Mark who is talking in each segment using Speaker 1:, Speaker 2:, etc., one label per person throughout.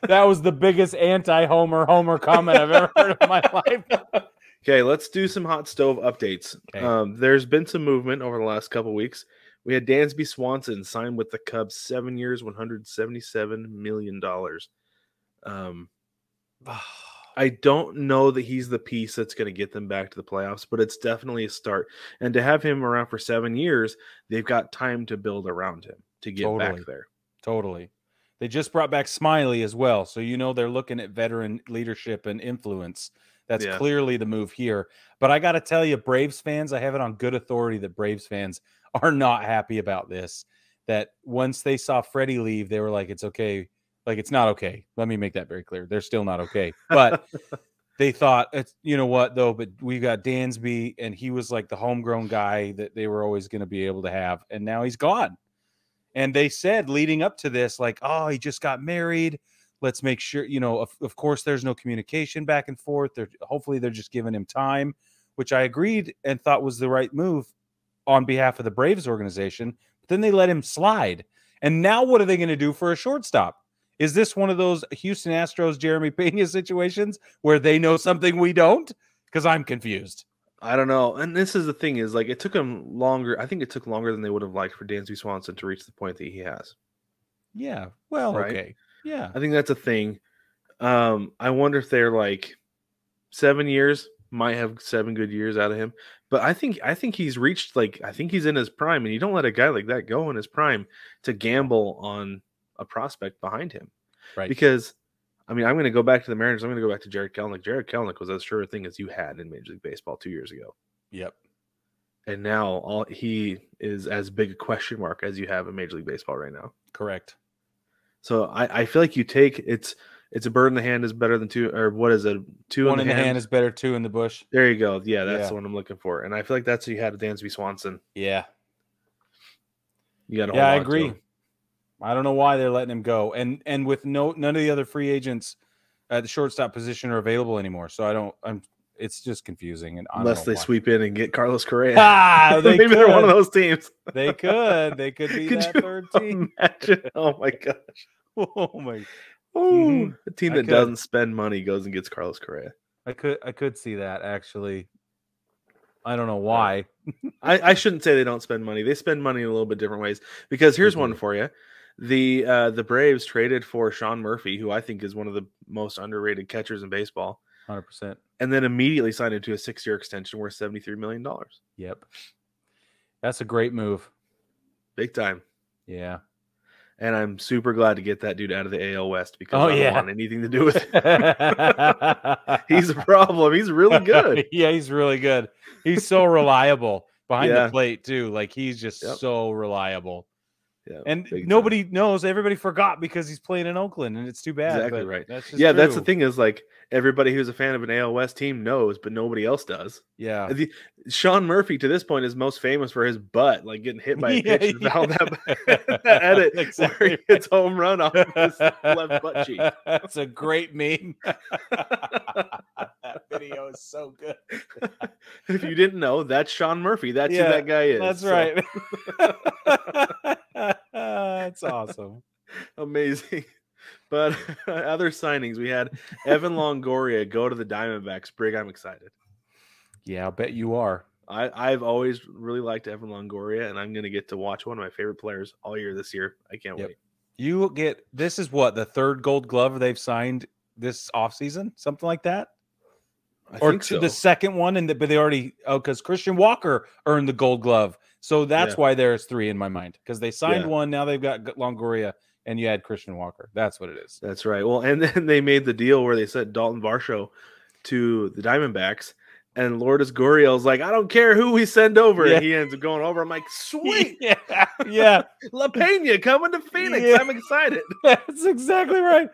Speaker 1: That was the biggest anti-Homer comment I've ever heard in my life.
Speaker 2: Okay, let's do some hot stove updates.
Speaker 1: Okay.
Speaker 2: There's been some movement over the last couple weeks. We had Dansby Swanson signed with the Cubs 7 years, $177 million. I don't know that he's the piece that's going to get them back to the playoffs, but it's definitely a start. And to have him around for 7 years, they've got time to build around him to get back there.
Speaker 1: Totally. They just brought back Smiley as well. So, they're looking at veteran leadership and influence. That's clearly the move here. But I got to tell you, Braves fans, I have it on good authority that Braves fans are not happy about this. That once they saw Freddie leave, they were like, it's okay. Like, it's not okay. Let me make that very clear. They're still not okay. But they thought, you know what, though, but we got Dansby, and he was like the homegrown guy that they were always going to be able to have. And now he's gone. And they said leading up to this, like, oh, he just got married. Let's make sure, of course, there's no communication back and forth. Hopefully they're just giving him time, which I agreed and thought was the right move on behalf of the Braves organization. But then they let him slide. And now what are they going to do for a shortstop? Is this one of those Houston Astros, Jeremy Pena situations where they know something we don't? Because I'm confused.
Speaker 2: I don't know. And this is the thing is, like, it took him longer. I think it took longer than they would have liked for Dansby Swanson to reach the point that he has.
Speaker 1: Yeah. Well, right? Okay. Yeah.
Speaker 2: I think that's a thing. I wonder if they're like 7 years, might have 7 good years out of him. But I think he's reached, like, I think he's in his prime, and you don't let a guy like that go in his prime to gamble on a prospect behind him.
Speaker 1: Right.
Speaker 2: Because, I mean, I'm going to go back to the Mariners. I'm going to go back to Jared Kelenic. Jared Kelenic was as sure a thing as you had in Major League Baseball 2 years ago.
Speaker 1: Yep.
Speaker 2: And now he is as big a question mark as you have in Major League Baseball right now.
Speaker 1: Correct.
Speaker 2: So I feel like you take it's a bird in the hand is better than two, or what is it?
Speaker 1: One in the hand is better, 2 in the bush.
Speaker 2: There you go. Yeah, that's the one I'm looking for. And I feel like that's what you had with Dansby Swanson.
Speaker 1: Yeah.
Speaker 2: You got to
Speaker 1: I agree. I don't know why they're letting him go. And with none of the other free agents at the shortstop position are available anymore. So it's just confusing. And
Speaker 2: unless they sweep in and get Carlos Correa.
Speaker 1: Maybe
Speaker 2: they're one of those teams.
Speaker 1: They could be that third team.
Speaker 2: Imagine? Oh my gosh.
Speaker 1: Oh my.
Speaker 2: A team that doesn't spend money goes and gets Carlos Correa.
Speaker 1: I could see that, actually. I don't know why.
Speaker 2: I shouldn't say they don't spend money. They spend money in a little bit different ways. Because here's one for you. The Braves traded for Sean Murphy, who I think is one of the most underrated catchers in baseball.
Speaker 1: 100%.
Speaker 2: And then immediately signed him to a 6-year extension worth $73 million.
Speaker 1: Yep. That's a great move.
Speaker 2: Big time.
Speaker 1: Yeah.
Speaker 2: And I'm super glad to get that dude out of the AL West because I don't want anything to do with it. He's a problem. He's really good.
Speaker 1: Yeah, he's really good. He's so reliable behind the plate, too. Like, he's just so reliable. Yeah, and nobody knows. Everybody forgot because he's playing in Oakland, and it's too bad.
Speaker 2: Exactly right. That's just true. That's the thing is, like, everybody who's a fan of an AL West team knows, but nobody else does.
Speaker 1: Yeah.
Speaker 2: Sean Murphy, to this point, is most famous for his butt, like getting hit by a pitch. That edit where he hits home run off his left butt cheek.
Speaker 1: That's a great meme. That video is so good.
Speaker 2: If you didn't know, that's Sean Murphy. That's who that guy is.
Speaker 1: That's right. That's awesome.
Speaker 2: Amazing. But other signings, we had Evan Longoria go to the Diamondbacks. Brig, I'm excited.
Speaker 1: Yeah, I'll bet you are.
Speaker 2: I've always really liked Evan Longoria, and I'm going to get to watch one of my favorite players all year this year. I can't wait.
Speaker 1: This is what, the 3rd Gold Glove they've signed this offseason? Something like that?
Speaker 2: I think so.
Speaker 1: The second one, but they already, because Christian Walker earned the Gold Glove. So that's why there's 3 in my mind, because they signed one. Now they've got Longoria, and you had Christian Walker. That's what it is.
Speaker 2: That's right. Well, and then they made the deal where they sent Dalton Varsho to the Diamondbacks, and Lourdes Gurriel's like, I don't care who we send over. And he ends up going over. I'm like, sweet.
Speaker 1: Yeah.
Speaker 2: La Pena coming to Phoenix. I'm excited.
Speaker 1: That's exactly right.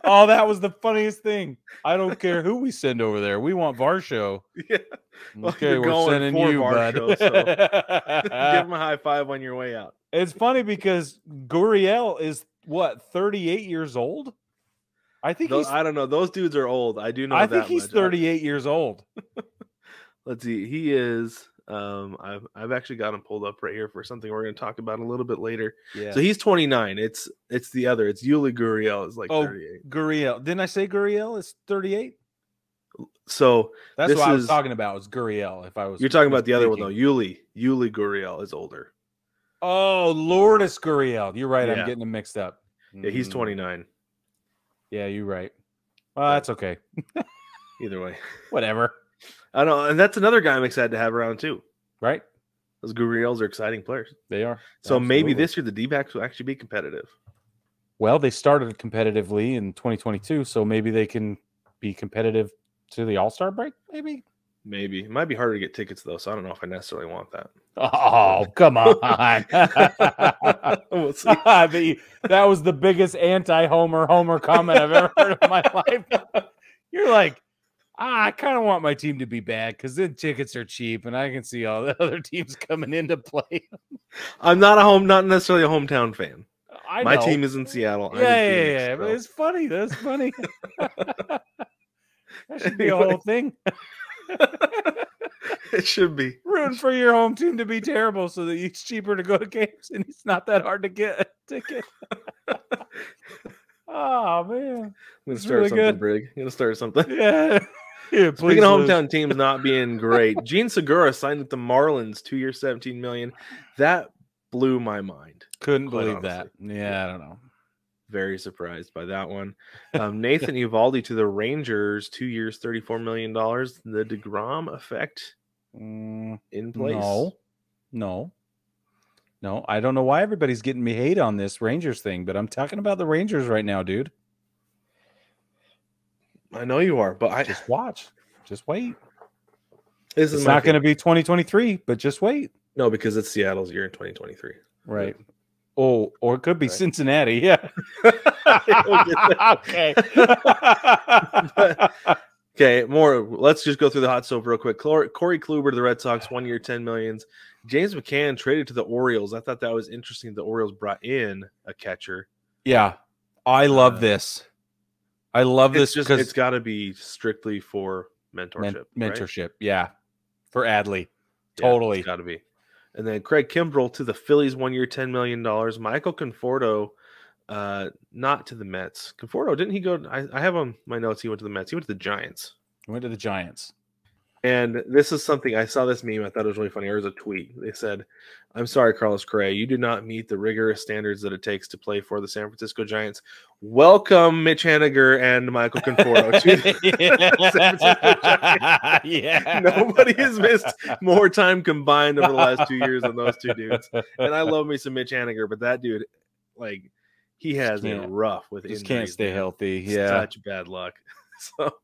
Speaker 1: Oh, that was the funniest thing. I don't care who we send over there. We want Varsho.
Speaker 2: Yeah. Well,
Speaker 1: okay, we're sending you,
Speaker 2: Varsho,
Speaker 1: bud.
Speaker 2: So give him a high five on your way out.
Speaker 1: It's funny because Gurriel is, 38 years old? I think
Speaker 2: I don't know. Those dudes are old. I do know
Speaker 1: I
Speaker 2: that
Speaker 1: think he's 38 years old.
Speaker 2: Let's see. He is I've actually got him pulled up right here for something we're going to talk about a little bit later.
Speaker 1: Yeah.
Speaker 2: So he's 29. It's the other. It's Yuli Gurriel is like 38.
Speaker 1: Gurriel. Didn't I say Gurriel is 38?
Speaker 2: So
Speaker 1: that's what I was talking about. Was Gurriel? If I was,
Speaker 2: you're talking about the other one though. Yuli Gurriel is older.
Speaker 1: Oh, Lourdes Gurriel. You're right. I'm getting them mixed up.
Speaker 2: Yeah, he's 29.
Speaker 1: Yeah, you're right. Well, that's okay.
Speaker 2: Either way,
Speaker 1: whatever.
Speaker 2: I know, and that's another guy I'm excited to have around too.
Speaker 1: Right?
Speaker 2: Those Gurriels are exciting players.
Speaker 1: They are.
Speaker 2: So maybe this year the D-backs will actually be competitive.
Speaker 1: Well, they started competitively in 2022, so maybe they can be competitive to the All-Star break. Maybe.
Speaker 2: It might be harder to get tickets though, so I don't know if I necessarily want that.
Speaker 1: Oh, come on!
Speaker 2: We'll see.
Speaker 1: That was the biggest anti-Homer comment I've ever heard in my life. You're like, I kind of want my team to be bad because then tickets are cheap, and I can see all the other teams coming into play.
Speaker 2: I'm not necessarily a hometown fan. My team is in Seattle.
Speaker 1: Yeah. But it's funny. That's funny. That should be a whole thing.
Speaker 2: It should be
Speaker 1: rooting for your home team to be terrible so that it's cheaper to go to games and it's not that hard to get a ticket. Oh man,
Speaker 2: I'm gonna start really something, Brig. I'm gonna start something.
Speaker 1: Yeah.
Speaker 2: Speaking of hometown teams not being great, Gene Segura signed with the Marlins, 2 years, $17 million. That blew my mind.
Speaker 1: Couldn't believe that. Yeah, I don't know.
Speaker 2: Very surprised by that one. Nathan Eovaldi to the Rangers, 2 years, $34 million. The DeGrom effect in place?
Speaker 1: No. I don't know why everybody's getting me hate on this Rangers thing, but I'm talking about the Rangers right now, dude.
Speaker 2: I know you are, but
Speaker 1: just watch. Just wait.
Speaker 2: It's
Speaker 1: not going to be 2023, but just wait.
Speaker 2: No, because it's Seattle's year in 2023.
Speaker 1: Right. Oh, or it could be Cincinnati. Yeah. Okay.
Speaker 2: Okay, more. Let's just go through the hot stove real quick. Corey Kluber to the Red Sox, 1 year, $10 million. James McCann traded to the Orioles. I thought that was interesting. The Orioles brought in a catcher.
Speaker 1: Yeah, I love this. I love this because
Speaker 2: it's got to be strictly for mentorship.
Speaker 1: Mentorship,
Speaker 2: right?
Speaker 1: Yeah, for Adley, totally
Speaker 2: got to be. And then Craig Kimbrell to the Phillies, 1 year, $10 million. Michael Conforto, not to the Mets. Conforto, didn't he go? I have on my notes. He went to the Mets. He went to the Giants.
Speaker 1: He went to the Giants.
Speaker 2: And this is something I saw this meme. I thought it was really funny. There was a tweet. They said, "I'm sorry, Carlos Correa, you do not meet the rigorous standards that it takes to play for the San Francisco Giants. Welcome, Mitch Haniger and Michael Conforto to the San Francisco Giants."
Speaker 1: Yeah,
Speaker 2: nobody has missed more time combined over the last 2 years than those two dudes. And I love me some Mitch Haniger, but that dude, like, he has it rough with injuries.
Speaker 1: Just can't stay healthy. Yeah,
Speaker 2: such bad luck. So.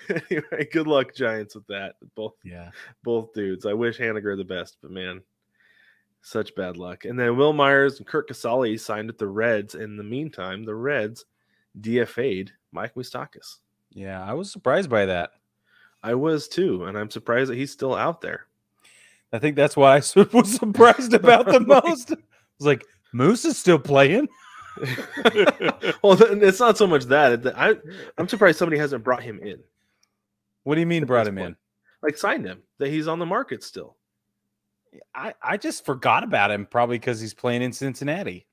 Speaker 2: Anyway, good luck, Giants, with that. Both dudes. I wish Haniger the best, but man, such bad luck. And then Will Myers and Kurt Casale signed with the Reds. In the meantime, the Reds DFA'd Mike Moustakas.
Speaker 1: Yeah, I was surprised by that.
Speaker 2: I was too, and I'm surprised that he's still out there.
Speaker 1: I think that's what I was surprised about the most. I was like, Moose is still playing.
Speaker 2: Well, it's not so much that I'm surprised somebody hasn't brought him in.
Speaker 1: What do you mean brought him in?
Speaker 2: Like signed him, that he's on the market still.
Speaker 1: I just forgot about him, probably because he's playing in Cincinnati.